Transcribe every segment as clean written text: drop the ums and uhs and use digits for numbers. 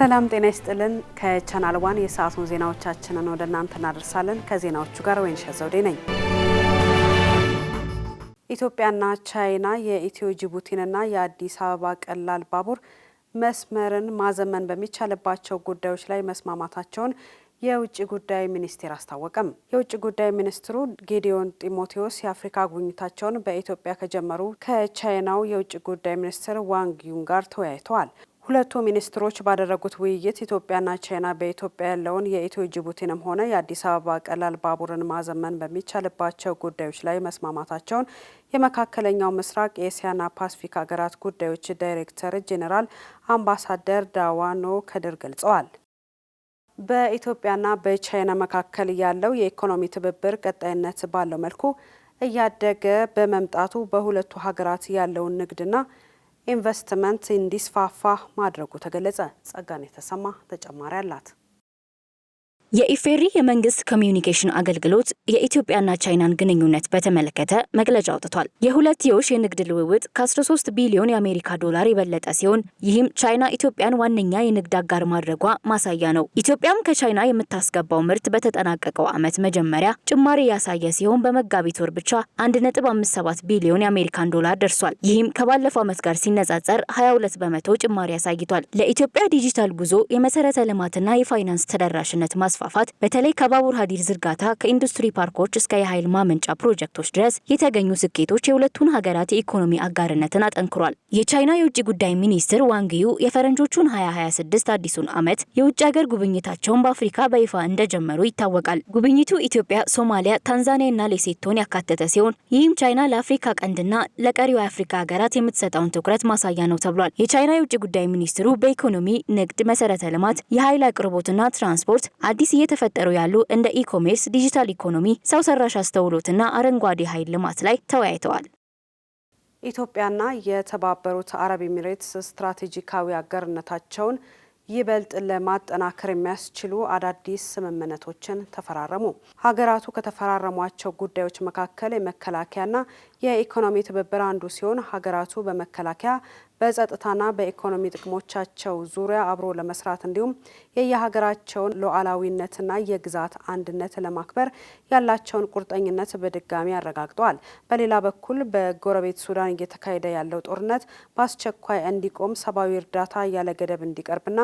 ሰላም ጤና ይስጥልን። ከቻናል ዋን የሰዓቱን ዜናዎቻችንን ወደ እናንተ እናደርሳለን። ከዜናዎቹ ጋር ወይንሸት ዘውዴ ነኝ። ኢትዮጵያና ቻይና የኢትዮ ጅቡቲንና የአዲስ አበባ ቀላል ባቡር መስመርን ማዘመን በሚቻልባቸው ጉዳዮች ላይ መስማማታቸውን የውጭ ጉዳይ ሚኒስቴር አስታወቀም። የውጭ ጉዳይ ሚኒስትሩ ጌዲዮን ጢሞቴዎስ የአፍሪካ ጉብኝታቸውን በኢትዮጵያ ከጀመሩ ከቻይናው የውጭ ጉዳይ ሚኒስትር ዋንግ ዩን ጋር ተወያይተዋል። ሁለቱ ሚኒስትሮች ባደረጉት ውይይት ኢትዮጵያና ቻይና በኢትዮጵያ ያለውን የኢትዮ ጅቡቲንም ሆነ የአዲስ አበባ ቀላል ባቡርን ማዘመን በሚቻልባቸው ጉዳዮች ላይ መስማማታቸውን የመካከለኛው ምስራቅ የኤስያና ፓሲፊክ ሀገራት ጉዳዮች ዳይሬክተር ጄኔራል አምባሳደር ዳዋኖ ከድር ገልጸዋል። በኢትዮጵያና በቻይና መካከል ያለው የኢኮኖሚ ትብብር ቀጣይነት ባለው መልኩ እያደገ በመምጣቱ በሁለቱ ሀገራት ያለውን ንግድና ኢንቨስትመንት እንዲስፋፋ ማድረጉ ተገለጸ። ጸጋኔ ተሰማ ተጨማሪ አላት። የኢፌሪ የመንግስት ኮሚዩኒኬሽን አገልግሎት የኢትዮጵያና ቻይናን ግንኙነት በተመለከተ መግለጫ አውጥቷል። የሁለትዮሽ የንግድ ልውውጥ ከ13 ቢሊዮን የአሜሪካ ዶላር የበለጠ ሲሆን ይህም ቻይና ኢትዮጵያን ዋነኛ የንግድ አጋር ማድረጓ ማሳያ ነው። ኢትዮጵያም ከቻይና የምታስገባው ምርት በተጠናቀቀው ዓመት መጀመሪያ ጭማሪ ያሳየ ሲሆን በመጋቢት ወር ብቻ 1.57 ቢሊዮን የአሜሪካን ዶላር ደርሷል። ይህም ከባለፈው ዓመት ጋር ሲነጻጸር 22 በመቶ ጭማሪ ያሳይቷል። ለኢትዮጵያ ዲጂታል ጉዞ የመሰረተ ልማትና የፋይናንስ ተደራሽነት ማስፋፋት በተለይ ከባቡር ሀዲድ ዝርጋታ ከኢንዱስትሪ ፓርኮች እስከ የኃይል ማመንጫ ፕሮጀክቶች ድረስ የተገኙ ስኬቶች የሁለቱን ሀገራት የኢኮኖሚ አጋርነትን አጠንክሯል። የቻይና የውጭ ጉዳይ ሚኒስትር ዋንግ ዩ የፈረንጆቹን 2026 አዲሱን ዓመት የውጭ ሀገር ጉብኝታቸውን በአፍሪካ በይፋ እንደጀመሩ ይታወቃል። ጉብኝቱ ኢትዮጵያ፣ ሶማሊያ፣ ታንዛኒያና ሌሴቶን ያካተተ ሲሆን ይህም ቻይና ለአፍሪካ ቀንድና ለቀሪው የአፍሪካ ሀገራት የምትሰጠውን ትኩረት ማሳያ ነው ተብሏል። የቻይና የውጭ ጉዳይ ሚኒስትሩ በኢኮኖሚ፣ ንግድ፣ መሰረተ ልማት፣ የኃይል አቅርቦትና ትራንስፖርት አዲስ እየተፈጠሩ ያሉ እንደ ኢኮሜርስ፣ ዲጂታል ኢኮኖሚ፣ ሰው ሰራሽ አስተውሎትና አረንጓዴ ኃይል ልማት ላይ ተወያይተዋል። ኢትዮጵያና የተባበሩት አረብ ኤሚሬትስ ስትራቴጂካዊ አጋርነታቸውን ይበልጥ ለማጠናከር የሚያስችሉ አዳዲስ ስምምነቶችን ተፈራረሙ። ሀገራቱ ከተፈራረሟቸው ጉዳዮች መካከል የመከላከያና የኢኮኖሚ ትብብር አንዱ ሲሆን ሀገራቱ በመከላከያ በጸጥታና በኢኮኖሚ ጥቅሞቻቸው ዙሪያ አብሮ ለመስራት እንዲሁም የየሀገራቸውን ሉዓላዊነትና የግዛት አንድነት ለማክበር ያላቸውን ቁርጠኝነት በድጋሚ አረጋግጠዋል። በሌላ በኩል በጎረቤት ሱዳን እየተካሄደ ያለው ጦርነት በአስቸኳይ እንዲቆም፣ ሰብአዊ እርዳታ ያለ ገደብ እንዲቀርብና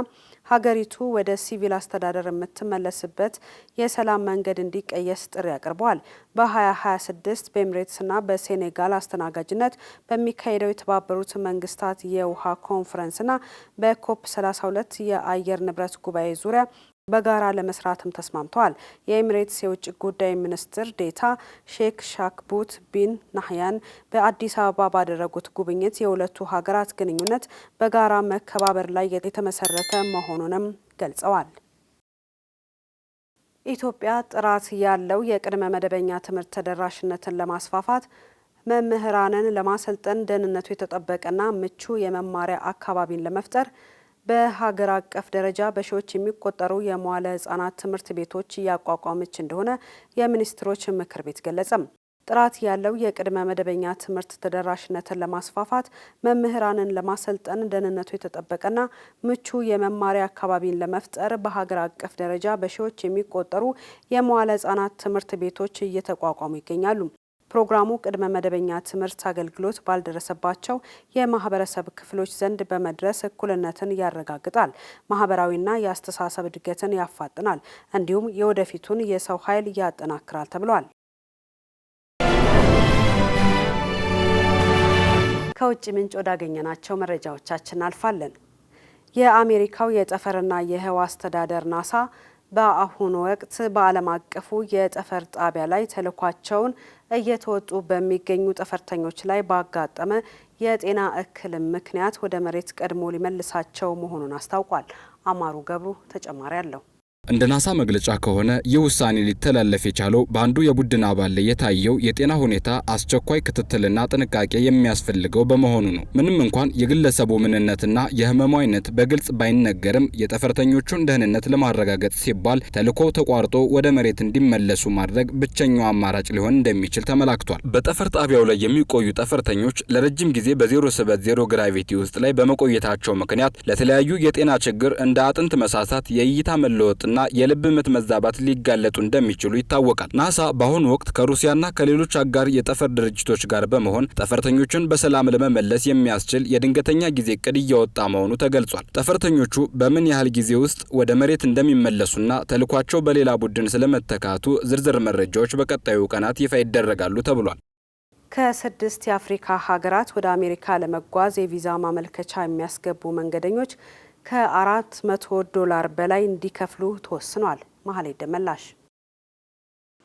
ሀገሪቱ ወደ ሲቪል አስተዳደር የምትመለስበት የሰላም መንገድ እንዲቀየስ ጥሪ አቅርበዋል። በ2026 በኤሚሬትስና በሴኔጋል አስተናጋጅነት በሚካሄደው የተባበሩት መንግስታት የውሃ ኮንፈረንስና በኮፕ 32 የአየር ንብረት ጉባኤ ዙሪያ በጋራ ለመስራትም ተስማምተዋል። የኤሚሬትስ የውጭ ጉዳይ ሚኒስትር ዴታ ሼክ ሻክቡት ቢን ናህያን በአዲስ አበባ ባደረጉት ጉብኝት የሁለቱ ሀገራት ግንኙነት በጋራ መከባበር ላይ የተመሰረተ መሆኑንም ገልጸዋል። ኢትዮጵያ ጥራት ያለው የቅድመ መደበኛ ትምህርት ተደራሽነትን ለማስፋፋት መምህራንን ለማሰልጠን ደህንነቱ የተጠበቀና ምቹ የመማሪያ አካባቢን ለመፍጠር በሀገር አቀፍ ደረጃ በሺዎች የሚቆጠሩ የመዋለ ሕጻናት ትምህርት ቤቶች እያቋቋመች እንደሆነ የሚኒስትሮች ምክር ቤት ገለጸም። ጥራት ያለው የቅድመ መደበኛ ትምህርት ተደራሽነትን ለማስፋፋት መምህራንን ለማሰልጠን ደህንነቱ የተጠበቀና ምቹ የመማሪያ አካባቢን ለመፍጠር በሀገር አቀፍ ደረጃ በሺዎች የሚቆጠሩ የመዋለ ሕጻናት ትምህርት ቤቶች እየተቋቋሙ ይገኛሉ። ፕሮግራሙ ቅድመ መደበኛ ትምህርት አገልግሎት ባልደረሰባቸው የማህበረሰብ ክፍሎች ዘንድ በመድረስ እኩልነትን ያረጋግጣል፣ ማህበራዊና የአስተሳሰብ እድገትን ያፋጥናል፣ እንዲሁም የወደፊቱን የሰው ኃይል ያጠናክራል ተብሏል። ከውጭ ምንጭ ወዳገኘናቸው መረጃዎቻችን አልፋለን። የአሜሪካው የጠፈርና የህዋ አስተዳደር ናሳ በአሁኑ ወቅት በዓለም አቀፉ የጠፈር ጣቢያ ላይ ተልዕኳቸውን እየተወጡ በሚገኙ ጠፈርተኞች ላይ ባጋጠመ የጤና እክል ምክንያት ወደ መሬት ቀድሞ ሊመልሳቸው መሆኑን አስታውቋል። አማሩ ገብሩ ተጨማሪ አለው። እንደ ናሳ መግለጫ ከሆነ የውሳኔ ሊተላለፍ የቻለው በአንዱ የቡድን አባል ላይ የታየው የጤና ሁኔታ አስቸኳይ ክትትልና ጥንቃቄ የሚያስፈልገው በመሆኑ ነው። ምንም እንኳን የግለሰቡ ምንነትና የህመሙ አይነት በግልጽ ባይነገርም የጠፈርተኞቹን ደህንነት ለማረጋገጥ ሲባል ተልዕኮው ተቋርጦ ወደ መሬት እንዲመለሱ ማድረግ ብቸኛው አማራጭ ሊሆን እንደሚችል ተመላክቷል። በጠፈር ጣቢያው ላይ የሚቆዩ ጠፈርተኞች ለረጅም ጊዜ በዜሮ ስበት ዜሮ ግራቪቲ ውስጥ ላይ በመቆየታቸው ምክንያት ለተለያዩ የጤና ችግር እንደ አጥንት መሳሳት፣ የእይታ መለወጥ እና የልብ ምት መዛባት ሊጋለጡ እንደሚችሉ ይታወቃል። ናሳ በአሁኑ ወቅት ከሩሲያና ከሌሎች አጋር የጠፈር ድርጅቶች ጋር በመሆን ጠፈርተኞችን በሰላም ለመመለስ የሚያስችል የድንገተኛ ጊዜ እቅድ እያወጣ መሆኑ ተገልጿል። ጠፈርተኞቹ በምን ያህል ጊዜ ውስጥ ወደ መሬት እንደሚመለሱና ተልዕኳቸው በሌላ ቡድን ስለመተካቱ ዝርዝር መረጃዎች በቀጣዩ ቀናት ይፋ ይደረጋሉ ተብሏል። ከ6 የአፍሪካ ሀገራት ወደ አሜሪካ ለመጓዝ የቪዛ ማመልከቻ የሚያስገቡ መንገደኞች $400 በላይ እንዲከፍሉ ተወስኗል። መሐሌት ደመላሽ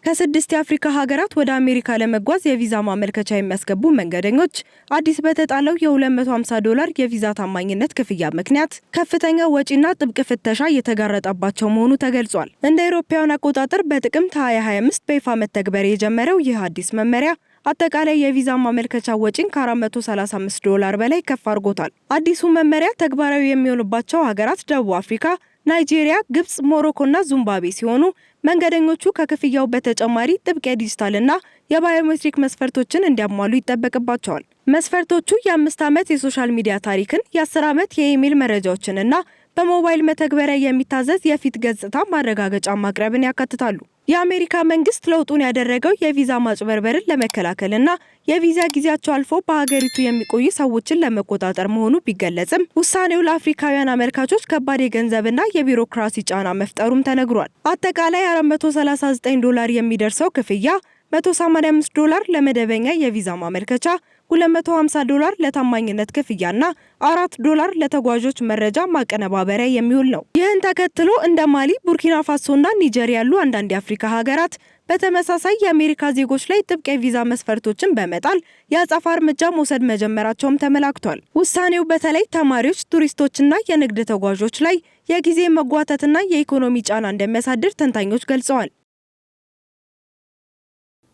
ከ6 የአፍሪካ ሀገራት ወደ አሜሪካ ለመጓዝ የቪዛ ማመልከቻ የሚያስገቡ መንገደኞች አዲስ በተጣለው $250 የቪዛ ታማኝነት ክፍያ ምክንያት ከፍተኛ ወጪና ጥብቅ ፍተሻ እየተጋረጠባቸው መሆኑ ተገልጿል። እንደ አውሮፓውያን አቆጣጠር በጥቅምት 2025 በይፋ መተግበር የጀመረው ይህ አዲስ መመሪያ አጠቃላይ የቪዛ ማመልከቻ ወጪን $435 በላይ ከፍ አድርጎታል። አዲሱ መመሪያ ተግባራዊ የሚሆኑባቸው ሀገራት ደቡብ አፍሪካ፣ ናይጄሪያ፣ ግብጽ፣ ሞሮኮና ዚምባብዌ ሲሆኑ መንገደኞቹ ከክፍያው በተጨማሪ ጥብቅ የዲጂታልና የባዮሜትሪክ መስፈርቶችን እንዲያሟሉ ይጠበቅባቸዋል። መስፈርቶቹ የ5 ዓመት የሶሻል ሚዲያ ታሪክን፣ የ10 ዓመት የኢሜል መረጃዎችንና በሞባይል መተግበሪያ የሚታዘዝ የፊት ገጽታ ማረጋገጫ ማቅረብን ያካትታሉ። የአሜሪካ መንግስት ለውጡን ያደረገው የቪዛ ማጭበርበርን ለመከላከልና የቪዛ ጊዜያቸው አልፎ በሀገሪቱ የሚቆዩ ሰዎችን ለመቆጣጠር መሆኑ ቢገለጽም ውሳኔው ለአፍሪካውያን አመልካቾች ከባድ የገንዘብና የቢሮክራሲ ጫና መፍጠሩም ተነግሯል። አጠቃላይ $439 የሚደርሰው ክፍያ $185 ለመደበኛ የቪዛ ማመልከቻ፣ $250 ለታማኝነት ክፍያና $4 ለተጓዦች መረጃ ማቀነባበሪያ የሚውል ነው። ይህን ተከትሎ እንደ ማሊ፣ ቡርኪና ፋሶና ኒጀር ያሉ አንዳንድ የአፍሪካ ሀገራት በተመሳሳይ የአሜሪካ ዜጎች ላይ ጥብቅ የቪዛ መስፈርቶችን በመጣል የአጸፋ እርምጃ መውሰድ መጀመራቸውም ተመላክቷል። ውሳኔው በተለይ ተማሪዎች፣ ቱሪስቶችና የንግድ ተጓዦች ላይ የጊዜ መጓተትና የኢኮኖሚ ጫና እንደሚያሳድር ተንታኞች ገልጸዋል።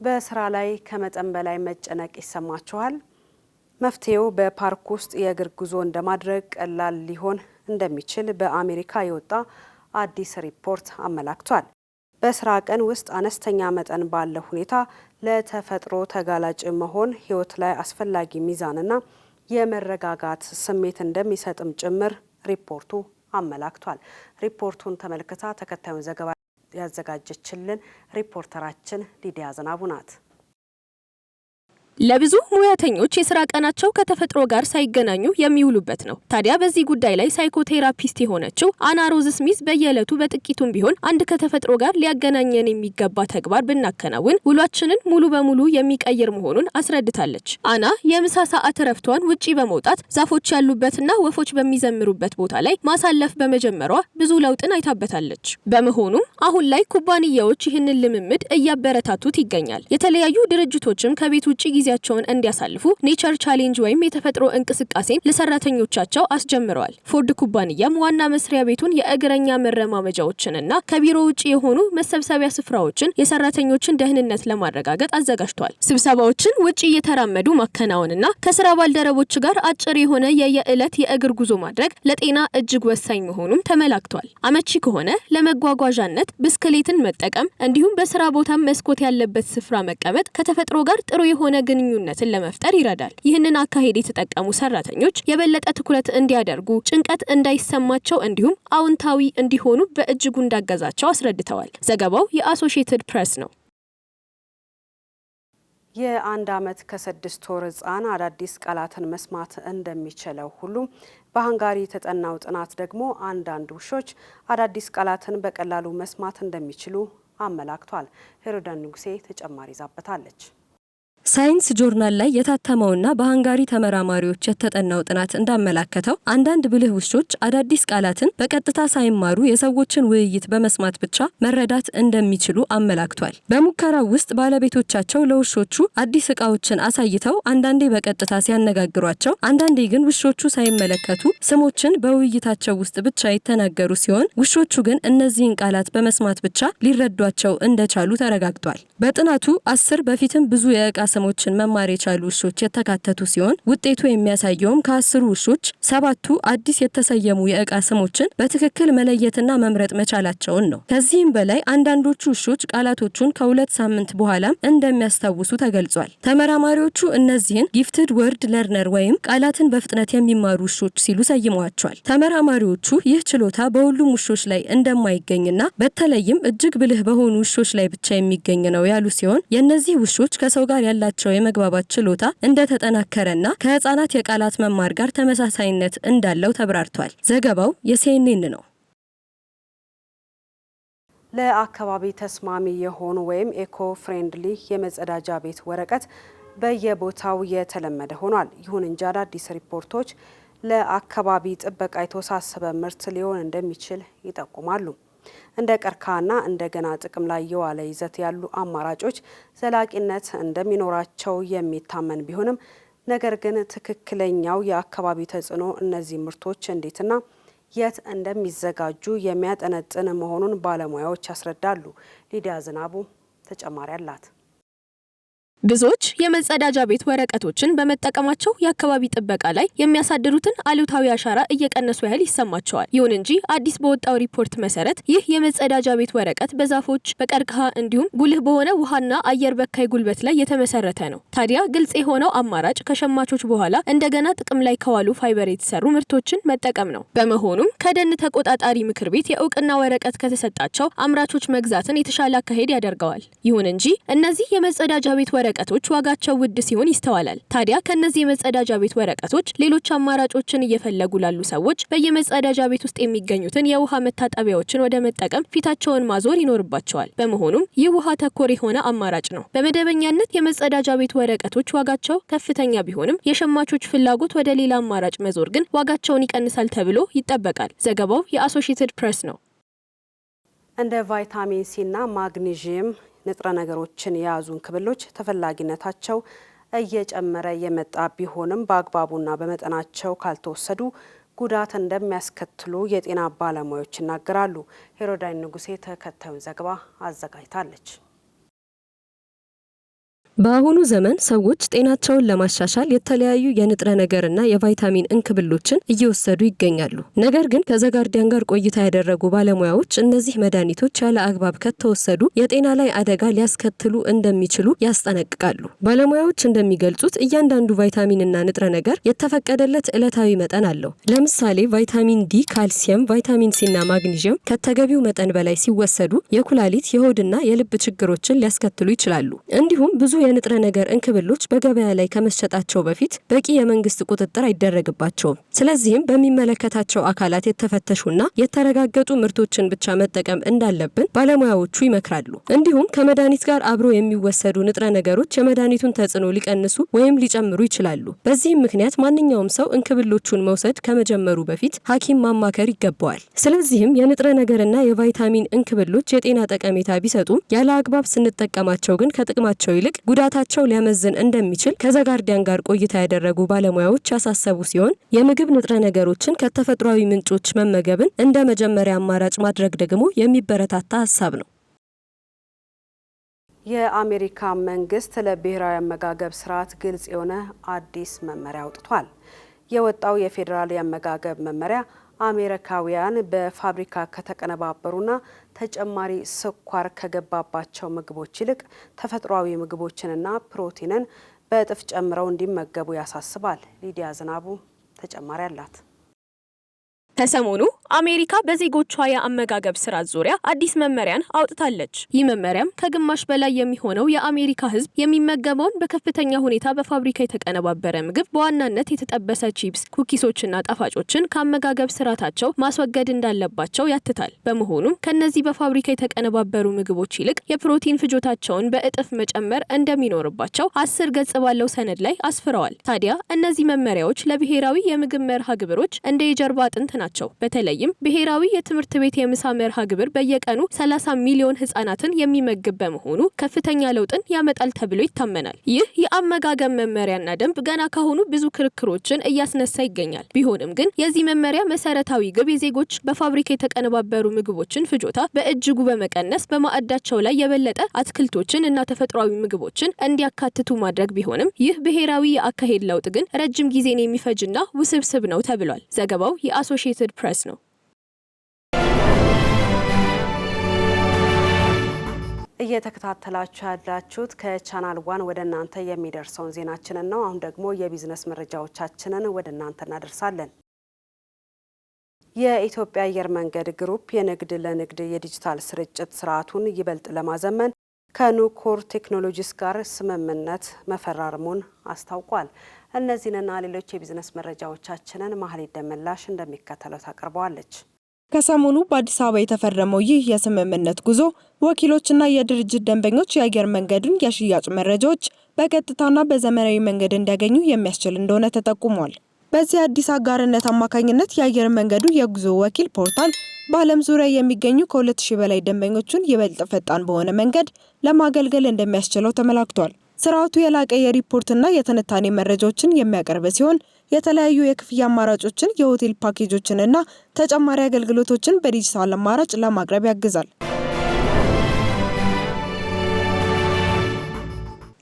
በስራ ላይ ከመጠን በላይ መጨነቅ ይሰማችኋል? መፍትሄው በፓርክ ውስጥ የእግር ጉዞ እንደማድረግ ቀላል ሊሆን እንደሚችል በአሜሪካ የወጣ አዲስ ሪፖርት አመላክቷል። በስራ ቀን ውስጥ አነስተኛ መጠን ባለው ሁኔታ ለተፈጥሮ ተጋላጭ መሆን ሕይወት ላይ አስፈላጊ ሚዛንና የመረጋጋት ስሜት እንደሚሰጥም ጭምር ሪፖርቱ አመላክቷል። ሪፖርቱን ተመልክታ ተከታዩን ዘገባ ያዘጋጀችልን ሪፖርተራችን ሊዲያ ዝናቡ ናት። ለብዙ ሙያተኞች የስራ ቀናቸው ከተፈጥሮ ጋር ሳይገናኙ የሚውሉበት ነው። ታዲያ በዚህ ጉዳይ ላይ ሳይኮቴራፒስት የሆነችው አና ሮዝ ስሚዝ በየዕለቱ በጥቂቱም ቢሆን አንድ ከተፈጥሮ ጋር ሊያገናኘን የሚገባ ተግባር ብናከናውን ውሏችንን ሙሉ በሙሉ የሚቀይር መሆኑን አስረድታለች። አና የምሳ ሰዓት እረፍቷን ውጪ በመውጣት ዛፎች ያሉበትና ወፎች በሚዘምሩበት ቦታ ላይ ማሳለፍ በመጀመሯ ብዙ ለውጥን አይታበታለች። በመሆኑም አሁን ላይ ኩባንያዎች ይህንን ልምምድ እያበረታቱት ይገኛል። የተለያዩ ድርጅቶችም ከቤት ውጪ ጊዜያቸውን እንዲያሳልፉ ኔቸር ቻሌንጅ ወይም የተፈጥሮ እንቅስቃሴን ለሰራተኞቻቸው አስጀምረዋል። ፎርድ ኩባንያም ዋና መስሪያ ቤቱን የእግረኛ መረማመጃዎችንና ከቢሮ ውጪ የሆኑ መሰብሰቢያ ስፍራዎችን የሰራተኞችን ደህንነት ለማረጋገጥ አዘጋጅቷል። ስብሰባዎችን ውጪ እየተራመዱ ማከናወንና ከስራ ባልደረቦች ጋር አጭር የሆነ የየዕለት የእግር ጉዞ ማድረግ ለጤና እጅግ ወሳኝ መሆኑም ተመላክቷል። አመቺ ከሆነ ለመጓጓዣነት ብስክሌትን መጠቀም እንዲሁም በስራ ቦታ መስኮት ያለበት ስፍራ መቀመጥ ከተፈጥሮ ጋር ጥሩ የሆነ ግንኙነትን ለመፍጠር ይረዳል። ይህንን አካሄድ የተጠቀሙ ሰራተኞች የበለጠ ትኩረት እንዲያደርጉ፣ ጭንቀት እንዳይሰማቸው እንዲሁም አዎንታዊ እንዲሆኑ በእጅጉ እንዳገዛቸው አስረድተዋል። ዘገባው የአሶሺየትድ ፕሬስ ነው። የ1 ዓመት ከ6 ወር ህጻን አዳዲስ ቃላትን መስማት እንደሚችለው ሁሉ በሃንጋሪ የተጠናው ጥናት ደግሞ አንዳንድ ውሾች አዳዲስ ቃላትን በቀላሉ መስማት እንደሚችሉ አመላክቷል። ሄሮዳን ንጉሴ ተጨማሪ ይዛበታለች። ሳይንስ ጆርናል ላይ የታተመውና በሃንጋሪ ተመራማሪዎች የተጠናው ጥናት እንዳመላከተው አንዳንድ ብልህ ውሾች አዳዲስ ቃላትን በቀጥታ ሳይማሩ የሰዎችን ውይይት በመስማት ብቻ መረዳት እንደሚችሉ አመላክቷል። በሙከራው ውስጥ ባለቤቶቻቸው ለውሾቹ አዲስ ዕቃዎችን አሳይተው አንዳንዴ በቀጥታ ሲያነጋግሯቸው፣ አንዳንዴ ግን ውሾቹ ሳይመለከቱ ስሞችን በውይይታቸው ውስጥ ብቻ የተናገሩ ሲሆን ውሾቹ ግን እነዚህን ቃላት በመስማት ብቻ ሊረዷቸው እንደቻሉ ተረጋግጧል። በጥናቱ 10 በፊትም ብዙ የዕቃ ስሞችን መማር የቻሉ ውሾች የተካተቱ ሲሆን ውጤቱ የሚያሳየውም ከ10 ውሾች 7ቱ አዲስ የተሰየሙ የዕቃ ስሞችን በትክክል መለየትና መምረጥ መቻላቸውን ነው። ከዚህም በላይ አንዳንዶቹ ውሾች ቃላቶቹን ከ2 ሳምንት በኋላም እንደሚያስታውሱ ተገልጿል። ተመራማሪዎቹ እነዚህን ጊፍትድ ወርድ ለርነር ወይም ቃላትን በፍጥነት የሚማሩ ውሾች ሲሉ ሰይመዋቸዋል። ተመራማሪዎቹ ይህ ችሎታ በሁሉም ውሾች ላይ እንደማይገኝና በተለይም እጅግ ብልህ በሆኑ ውሾች ላይ ብቻ የሚገኝ ነው ያሉ ሲሆን የእነዚህ ውሾች ከሰው ጋር ያላቸው የመግባባት ችሎታ እንደተጠናከረና ከህፃናት የቃላት መማር ጋር ተመሳሳይነት እንዳለው ተብራርቷል። ዘገባው የሲኤንኤን ነው። ለአካባቢ ተስማሚ የሆኑ ወይም ኤኮ ፍሬንድሊ የመጸዳጃ ቤት ወረቀት በየቦታው የተለመደ ሆኗል። ይሁን እንጂ አዳዲስ ሪፖርቶች ለአካባቢ ጥበቃ የተወሳሰበ ምርት ሊሆን እንደሚችል ይጠቁማሉ። እንደ ቀርከሃና እንደገና ጥቅም ላይ የዋለ ይዘት ያሉ አማራጮች ዘላቂነት እንደሚኖራቸው የሚታመን ቢሆንም ነገር ግን ትክክለኛው የአካባቢ ተጽዕኖ እነዚህ ምርቶች እንዴትና የት እንደሚዘጋጁ የሚያጠነጥን መሆኑን ባለሙያዎች ያስረዳሉ። ሊዲያ ዝናቡ ተጨማሪ አላት። ብዙዎች የመጸዳጃ ቤት ወረቀቶችን በመጠቀማቸው የአካባቢ ጥበቃ ላይ የሚያሳድሩትን አሉታዊ አሻራ እየቀነሱ ያህል ይሰማቸዋል። ይሁን እንጂ አዲስ በወጣው ሪፖርት መሰረት ይህ የመጸዳጃ ቤት ወረቀት በዛፎች፣ በቀርከሃ እንዲሁም ጉልህ በሆነ ውሃና አየር በካይ ጉልበት ላይ የተመሰረተ ነው። ታዲያ ግልጽ የሆነው አማራጭ ከሸማቾች በኋላ እንደገና ጥቅም ላይ ከዋሉ ፋይበር የተሰሩ ምርቶችን መጠቀም ነው። በመሆኑም ከደን ተቆጣጣሪ ምክር ቤት የእውቅና ወረቀት ከተሰጣቸው አምራቾች መግዛትን የተሻለ አካሄድ ያደርገዋል። ይሁን እንጂ እነዚህ የመጸዳጃ ቤት ወረቀቶች ዋጋቸው ውድ ሲሆን ይስተዋላል። ታዲያ ከነዚህ የመጸዳጃ ቤት ወረቀቶች ሌሎች አማራጮችን እየፈለጉ ላሉ ሰዎች በየመጸዳጃ ቤት ውስጥ የሚገኙትን የውሃ መታጠቢያዎችን ወደ መጠቀም ፊታቸውን ማዞር ይኖርባቸዋል። በመሆኑም ይህ ውሃ ተኮር የሆነ አማራጭ ነው። በመደበኛነት የመጸዳጃ ቤት ወረቀቶች ዋጋቸው ከፍተኛ ቢሆንም የሸማቾች ፍላጎት ወደ ሌላ አማራጭ መዞር ግን ዋጋቸውን ይቀንሳል ተብሎ ይጠበቃል። ዘገባው የአሶሺየትድ ፕሬስ ነው። እንደ ቫይታሚን ሲና ማግኔዥየም ንጥረ ነገሮችን የያዙ እንክብሎች ተፈላጊነታቸው እየጨመረ የመጣ ቢሆንም በአግባቡና በመጠናቸው ካልተወሰዱ ጉዳት እንደሚያስከትሉ የጤና ባለሙያዎች ይናገራሉ። ሄሮዳይን ንጉሴ ተከታዩን ዘገባ አዘጋጅታለች። በአሁኑ ዘመን ሰዎች ጤናቸውን ለማሻሻል የተለያዩ የንጥረ ነገርና የቫይታሚን እንክብሎችን እየወሰዱ ይገኛሉ። ነገር ግን ከዘጋርዲያን ጋር ቆይታ ያደረጉ ባለሙያዎች እነዚህ መድኃኒቶች ያለ አግባብ ከተወሰዱ የጤና ላይ አደጋ ሊያስከትሉ እንደሚችሉ ያስጠነቅቃሉ። ባለሙያዎች እንደሚገልጹት እያንዳንዱ ቫይታሚንና ንጥረ ነገር የተፈቀደለት ዕለታዊ መጠን አለው። ለምሳሌ ቫይታሚን ዲ፣ ካልሲየም፣ ቫይታሚን ሲና ማግኒዥየም ከተገቢው መጠን በላይ ሲወሰዱ የኩላሊት፣ የሆድና የልብ ችግሮችን ሊያስከትሉ ይችላሉ። እንዲሁም ብዙ የንጥረ ነገር እንክብሎች በገበያ ላይ ከመሸጣቸው በፊት በቂ የመንግስት ቁጥጥር አይደረግባቸውም። ስለዚህም በሚመለከታቸው አካላት የተፈተሹና የተረጋገጡ ምርቶችን ብቻ መጠቀም እንዳለብን ባለሙያዎቹ ይመክራሉ። እንዲሁም ከመድኃኒት ጋር አብሮ የሚወሰዱ ንጥረ ነገሮች የመድኃኒቱን ተጽዕኖ ሊቀንሱ ወይም ሊጨምሩ ይችላሉ። በዚህም ምክንያት ማንኛውም ሰው እንክብሎቹን መውሰድ ከመጀመሩ በፊት ሐኪም ማማከር ይገባዋል። ስለዚህም የንጥረ ነገርና የቫይታሚን እንክብሎች የጤና ጠቀሜታ ቢሰጡም ያለ አግባብ ስንጠቀማቸው ግን ከጥቅማቸው ይልቅ ጉዳታቸው ሊያመዝን እንደሚችል ከዘጋርዲያን ጋር ቆይታ ያደረጉ ባለሙያዎች ያሳሰቡ ሲሆን የምግብ ንጥረ ነገሮችን ከተፈጥሯዊ ምንጮች መመገብን እንደ መጀመሪያ አማራጭ ማድረግ ደግሞ የሚበረታታ ሀሳብ ነው። የአሜሪካ መንግስት ለብሔራዊ አመጋገብ ስርዓት ግልጽ የሆነ አዲስ መመሪያ አውጥቷል። የወጣው የፌዴራል የአመጋገብ መመሪያ አሜሪካውያን በፋብሪካ ከተቀነባበሩና ተጨማሪ ስኳር ከገባባቸው ምግቦች ይልቅ ተፈጥሯዊ ምግቦችንና ፕሮቲንን በእጥፍ ጨምረው እንዲመገቡ ያሳስባል። ሊዲያ ዝናቡ ተጨማሪ አላት። ከሰሞኑ አሜሪካ በዜጎቿ የአመጋገብ ስርዓት ዙሪያ አዲስ መመሪያን አውጥታለች። ይህ መመሪያም ከግማሽ በላይ የሚሆነው የአሜሪካ ሕዝብ የሚመገበውን በከፍተኛ ሁኔታ በፋብሪካ የተቀነባበረ ምግብ፣ በዋናነት የተጠበሰ ቺፕስ፣ ኩኪሶችና ጣፋጮችን ከአመጋገብ ስርዓታቸው ማስወገድ እንዳለባቸው ያትታል። በመሆኑም ከነዚህ በፋብሪካ የተቀነባበሩ ምግቦች ይልቅ የፕሮቲን ፍጆታቸውን በእጥፍ መጨመር እንደሚኖርባቸው 10 ገጽ ባለው ሰነድ ላይ አስፍረዋል። ታዲያ እነዚህ መመሪያዎች ለብሔራዊ የምግብ መርሃ ግብሮች እንደ የጀርባ አጥንት ናቸው። በተለይም ብሔራዊ የትምህርት ቤት የምሳ መርሃ ግብር በየቀኑ 30 ሚሊዮን ህጻናትን የሚመግብ በመሆኑ ከፍተኛ ለውጥን ያመጣል ተብሎ ይታመናል። ይህ የአመጋገብ መመሪያና ደንብ ገና ካሁኑ ብዙ ክርክሮችን እያስነሳ ይገኛል። ቢሆንም ግን የዚህ መመሪያ መሰረታዊ ግብ የዜጎች በፋብሪካ የተቀነባበሩ ምግቦችን ፍጆታ በእጅጉ በመቀነስ በማዕዳቸው ላይ የበለጠ አትክልቶችን እና ተፈጥሯዊ ምግቦችን እንዲያካትቱ ማድረግ ቢሆንም ይህ ብሔራዊ የአካሄድ ለውጥ ግን ረጅም ጊዜን የሚፈጅና ውስብስብ ነው ተብሏል። ዘገባው የአሶሺየትድ ፕሬስ ነው። እየተከታተላችሁ ያላችሁት ከቻናል 1 ወደ እናንተ የሚደርሰውን ዜናችንን ነው። አሁን ደግሞ የቢዝነስ መረጃዎቻችንን ወደ እናንተ እናደርሳለን። የኢትዮጵያ አየር መንገድ ግሩፕ የንግድ ለንግድ የዲጂታል ስርጭት ስርዓቱን ይበልጥ ለማዘመን ከኑኮር ቴክኖሎጂስ ጋር ስምምነት መፈራረሙን አስታውቋል። እነዚህንና ሌሎች የቢዝነስ መረጃዎቻችንን ማህሌት ደመላሽ እንደሚከተለው ታቀርበዋለች። ከሰሞኑ በአዲስ አበባ የተፈረመው ይህ የስምምነት ጉዞ ወኪሎችና የድርጅት ደንበኞች የአየር መንገዱን የሽያጭ መረጃዎች በቀጥታና በዘመናዊ መንገድ እንዲያገኙ የሚያስችል እንደሆነ ተጠቁሟል። በዚህ አዲስ አጋርነት አማካኝነት የአየር መንገዱ የጉዞ ወኪል ፖርታል በዓለም ዙሪያ የሚገኙ ከ2000 በላይ ደንበኞችን ይበልጥ ፈጣን በሆነ መንገድ ለማገልገል እንደሚያስችለው ተመላክቷል። ስርዓቱ የላቀ የሪፖርትና የትንታኔ መረጃዎችን የሚያቀርብ ሲሆን የተለያዩ የክፍያ አማራጮችን፣ የሆቴል ፓኬጆችንና ተጨማሪ አገልግሎቶችን በዲጂታል አማራጭ ለማቅረብ ያግዛል።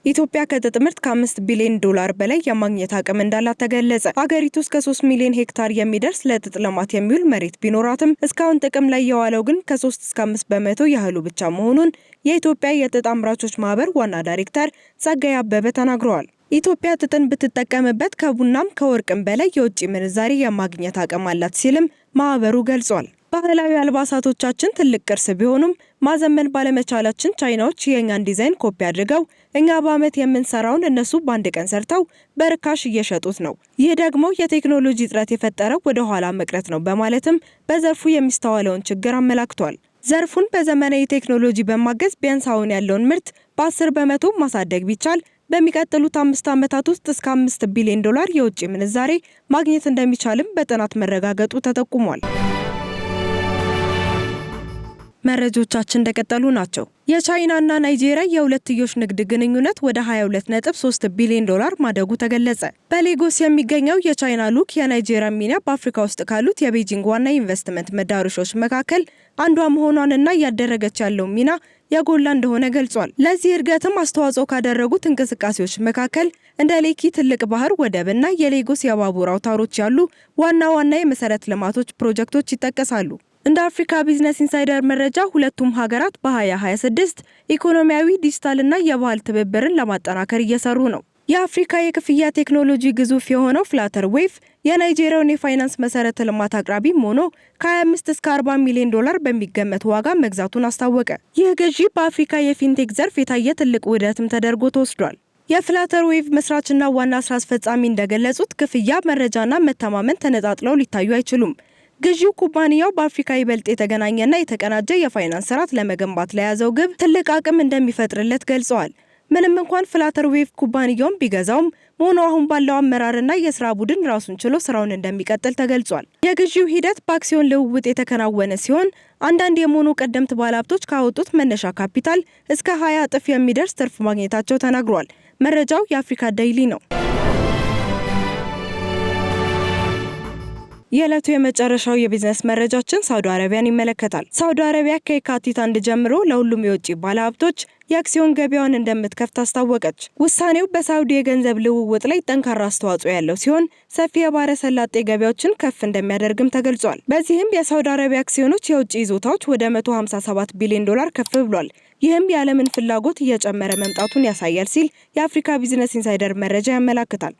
ኢትዮጵያ ከጥጥ ምርት ከ5 ቢሊዮን ዶላር በላይ የማግኘት አቅም እንዳላት ተገለጸ። ሀገሪቱ እስከ 3 ሚሊዮን ሄክታር የሚደርስ ለጥጥ ልማት የሚውል መሬት ቢኖራትም እስካሁን ጥቅም ላይ የዋለው ግን ከ3 እስከ 5 በመቶ ያህሉ ብቻ መሆኑን የኢትዮጵያ የጥጥ አምራቾች ማህበር ዋና ዳይሬክተር ጸጋይ አበበ ተናግረዋል። ኢትዮጵያ ጥጥን ብትጠቀምበት ከቡናም ከወርቅም በላይ የውጭ ምንዛሪ የማግኘት አቅም አላት ሲልም ማህበሩ ገልጿል። ባህላዊ አልባሳቶቻችን ትልቅ ቅርስ ቢሆኑም ማዘመን ባለመቻላችን ቻይናዎች የኛን ዲዛይን ኮፒ አድርገው እኛ በአመት የምንሰራውን እነሱ በአንድ ቀን ሰርተው በርካሽ እየሸጡት ነው። ይህ ደግሞ የቴክኖሎጂ እጥረት የፈጠረው ወደ ኋላ መቅረት ነው በማለትም በዘርፉ የሚስተዋለውን ችግር አመላክቷል። ዘርፉን በዘመናዊ ቴክኖሎጂ በማገዝ ቢያንስ አሁን ያለውን ምርት በ10 በመቶ ማሳደግ ቢቻል በሚቀጥሉት 5 ዓመታት ውስጥ እስከ 5 ቢሊዮን ዶላር የውጭ ምንዛሬ ማግኘት እንደሚቻልም በጥናት መረጋገጡ ተጠቁሟል። መረጃዎቻችን እንደቀጠሉ ናቸው። የቻይናና ናይጄሪያ የሁለትዮሽ ንግድ ግንኙነት ወደ 22.3 ቢሊዮን ዶላር ማደጉ ተገለጸ። በሌጎስ የሚገኘው የቻይና ሉክ የናይጄሪያ ሚና በአፍሪካ ውስጥ ካሉት የቤጂንግ ዋና ኢንቨስትመንት መዳረሻዎች መካከል አንዷ መሆኗንና እያደረገች ያለው ሚና የጎላ እንደሆነ ገልጿል። ለዚህ እድገትም አስተዋጽኦ ካደረጉት እንቅስቃሴዎች መካከል እንደ ሌኪ ትልቅ ባህር ወደብና የሌጎስ የባቡር አውታሮች ያሉ ዋና ዋና የመሰረት ልማቶች ፕሮጀክቶች ይጠቀሳሉ። እንደ አፍሪካ ቢዝነስ ኢንሳይደር መረጃ ሁለቱም ሀገራት በ2026 ኢኮኖሚያዊ፣ ዲጂታልና የባህል ትብብርን ለማጠናከር እየሰሩ ነው። የአፍሪካ የክፍያ ቴክኖሎጂ ግዙፍ የሆነው ፍላተር ዌቭ የናይጄሪያውን የፋይናንስ መሰረተ ልማት አቅራቢ ሆኖ ከ25 እስከ 40 ሚሊዮን ዶላር በሚገመት ዋጋ መግዛቱን አስታወቀ። ይህ ግዢ በአፍሪካ የፊንቴክ ዘርፍ የታየ ትልቅ ውህደትም ተደርጎ ተወስዷል። የፍላተር ዌቭ መስራችና ዋና ስራ አስፈጻሚ እንደገለጹት ክፍያ፣ መረጃና መተማመን ተነጣጥለው ሊታዩ አይችሉም። ግዢው ኩባንያው በአፍሪካ ይበልጥ የተገናኘና የተቀናጀ የፋይናንስ ስርዓት ለመገንባት ለያዘው ግብ ትልቅ አቅም እንደሚፈጥርለት ገልጸዋል። ምንም እንኳን ፍላተር ዌቭ ኩባንያውን ቢገዛውም ሞኖ አሁን ባለው አመራርና የስራ ቡድን ራሱን ችሎ ስራውን እንደሚቀጥል ተገልጿል። የግዢው ሂደት በአክሲዮን ልውውጥ የተከናወነ ሲሆን አንዳንድ የሞኖ ቀደምት ባለሀብቶች ካወጡት መነሻ ካፒታል እስከ 20 እጥፍ የሚደርስ ትርፍ ማግኘታቸው ተናግሯል። መረጃው የአፍሪካ ዴይሊ ነው። የዕለቱ የመጨረሻው የቢዝነስ መረጃችን ሳውዲ አረቢያን ይመለከታል። ሳውዲ አረቢያ ከየካቲት 1 ጀምሮ ለሁሉም የውጭ ባለሀብቶች የአክሲዮን ገበያውን እንደምትከፍት አስታወቀች። ውሳኔው በሳውዲ የገንዘብ ልውውጥ ላይ ጠንካራ አስተዋጽኦ ያለው ሲሆን ሰፊ የባህረ ሰላጤ ገበያዎችን ከፍ እንደሚያደርግም ተገልጿል። በዚህም የሳውዲ አረቢያ አክሲዮኖች የውጭ ይዞታዎች ወደ 157 ቢሊዮን ዶላር ከፍ ብሏል። ይህም የዓለምን ፍላጎት እየጨመረ መምጣቱን ያሳያል ሲል የአፍሪካ ቢዝነስ ኢንሳይደር መረጃ ያመላክታል።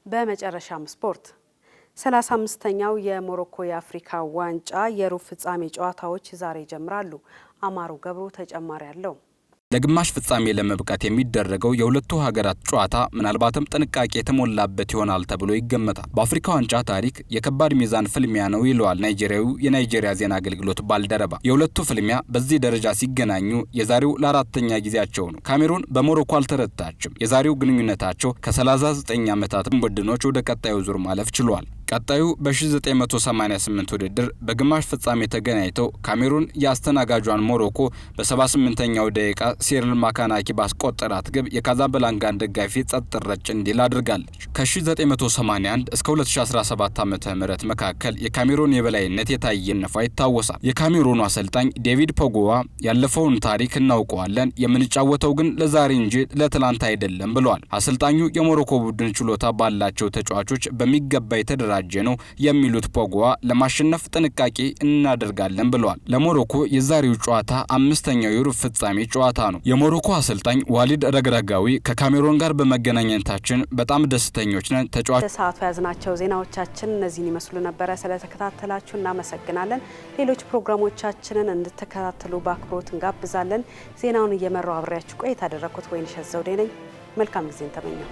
በመጨረሻም ስፖርት 35ኛው የሞሮኮ የአፍሪካ ዋንጫ የሩብ ፍጻሜ ጨዋታዎች ዛሬ ይጀምራሉ። አማሩ ገብሩ ተጨማሪ አለው። ለግማሽ ፍጻሜ ለመብቃት የሚደረገው የሁለቱ ሀገራት ጨዋታ ምናልባትም ጥንቃቄ የተሞላበት ይሆናል ተብሎ ይገመታል። በአፍሪካ ዋንጫ ታሪክ የከባድ ሚዛን ፍልሚያ ነው ይለዋል ናይጄሪያዊው የናይጄሪያ ዜና አገልግሎት ባልደረባ። የሁለቱ ፍልሚያ በዚህ ደረጃ ሲገናኙ የዛሬው ለአራተኛ ጊዜያቸው ነው። ካሜሩን በሞሮኮ አልተረታችም። የዛሬው ግንኙነታቸው ከ39 ዓመታት ቡድኖች ወደ ቀጣዩ ዙር ማለፍ ችሏል። ቀጣዩ በ1988 ውድድር በግማሽ ፍጻሜ ተገናኝተው ካሜሩን የአስተናጋጇን ሞሮኮ በ78ኛው ደቂቃ ሲሪል ማካናኪ ባስቆጠራት ግብ የካዛብላንካን ደጋፊ ጸጥ ረጭ እንዲል አድርጋለች። ከ1981 እስከ 2017 ዓ.ም መካከል የካሜሩን የበላይነት የታየነፋ ይታወሳል። የካሜሩኑ አሰልጣኝ ዴቪድ ፖጎዋ ያለፈውን ታሪክ እናውቀዋለን፣ የምንጫወተው ግን ለዛሬ እንጂ ለትላንት አይደለም ብለዋል። አሰልጣኙ የሞሮኮ ቡድን ችሎታ ባላቸው ተጫዋቾች በሚገባ የተደራጀ ነው የሚሉት ፖጎዋ ለማሸነፍ ጥንቃቄ እናደርጋለን ብለዋል። ለሞሮኮ የዛሬው ጨዋታ አምስተኛው የሩብ ፍጻሜ ጨዋታ ነው። የሞሮኮ አሰልጣኝ ዋሊድ ረግረጋዊ ከካሜሩን ጋር በመገናኘታችን በጣም ደስተኞች ነን። ለሰዓቱ ያዝናቸው ዜናዎቻችን እነዚህን ይመስሉ ነበረ። ስለተከታተላችሁ እናመሰግናለን። ሌሎች ፕሮግራሞቻችንን እንድትከታተሉ በአክብሮት እንጋብዛለን። ዜናውን እየመራው አብሬያችሁ ቆይታ ያደረኩት ወይንሸት ዘውዴ ነኝ። መልካም ጊዜን ተመኘው።